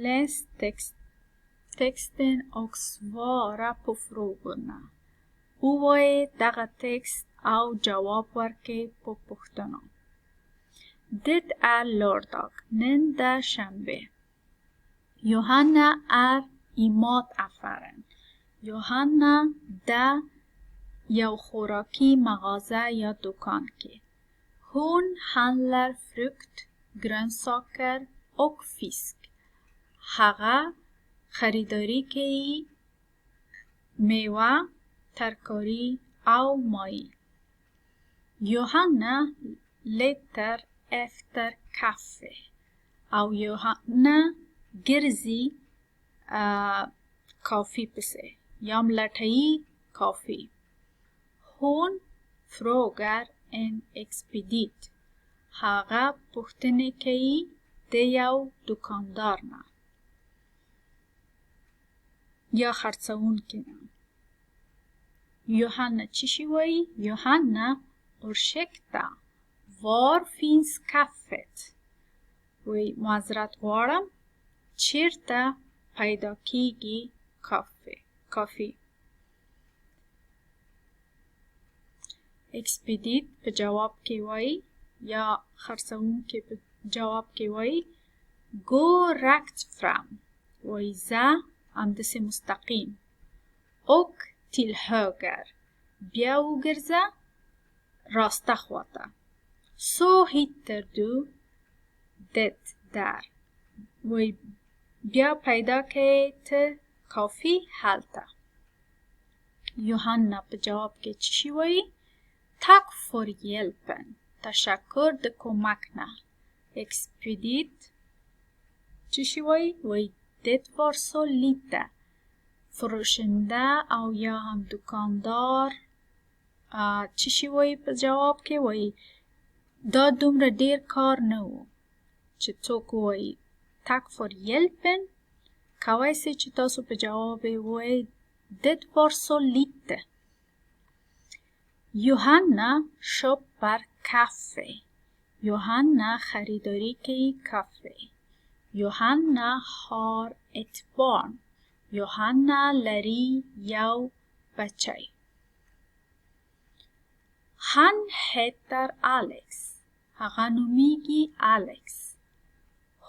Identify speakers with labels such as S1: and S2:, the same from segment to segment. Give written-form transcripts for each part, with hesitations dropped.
S1: läs texten och svara på frågorna. ووایئ دغه تکست او جواب ورکړئ په پوښتنو. Dit är lördag. نن ده شنبه. Johanna är i mataffären. Johanna ده یو خوراکی مغازه یا دکان کې. Hon handlar frukt, grönsaker och fisk. هغه خریداری کوي میوه، ترکاری او ماهی. Johanna letar efter kaffe. او Johanna ګرځي کافی پسې یا لټوي کافی. Hon frågar en expedit. هغه پوښتنه کوي د یو دکاندار نه یا خرڅونکي نه. Johanna چی شي وایي؟ Johanna ursäkta, var finns kaffet? وی معذرت غواړم چیرته پیدا کیږي کافی. اکسپیدیت په جواب کې وایي یا خرڅونکي په جواب کې وایي go rakt fram. وایي ځه همداسې مستقیم. och till höger. بیا وګرځه راسته خواته. så hittar du det där. وایي بیا پیدا کوي ته کافی هلته. Johanna په جواب کې چی شي وایي؟ Tack för hjälpen. تشکر د کمک نه. Expedit چی شي وایي؟ وایي det var så lite. فروشنده او یا هم دکاندار چی شي وایي په جواب کې؟ وایي دا دومره ډیر کار نه و. چې څوک وایي Tack för hjälpen کوای سي چې تاسو په جواب وایي Det var så lite. Johanna köper kaffe. Johanna خریداری کوي کافی. Johanna har ett barn. Johanna لري یو بچی. Han heter Alex. هغه نومیږي Alex.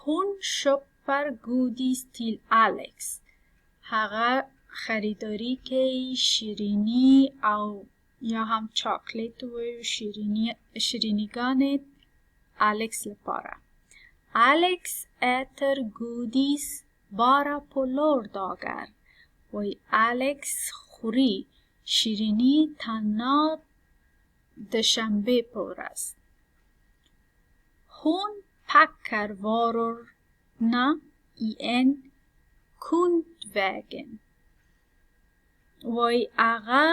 S1: Hon köper godis till Alex. هغه خریداری کوي شیرینی او یا هم چاکلیت و شیرینیگان الکس لپاره. Alex äter godis bara på lördagar. وی الکس خوری شیرینی تنها د شنبه په ورځ. Hon packar varorna i en kundvägen. وی هغه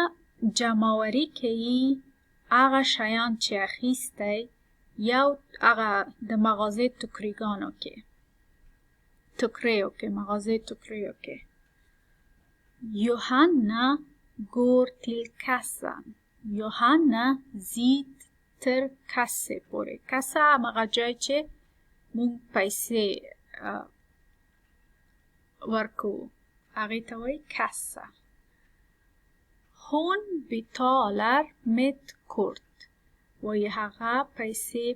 S1: جمعوری کوي هغه شیان چې اخیستی یو هغه د مغازې ټوکریګانو کې مغازې ټوکریو کې. Johanna går till kassan. Johanna zit تر کسه پورې. کسه هغه جای چې مونږ پیسې ورکو هغې ته وایي کسه. Hon betalar med kort. وایي هغه پیسې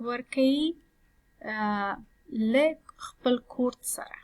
S1: ورکوي له خپل کورت سره.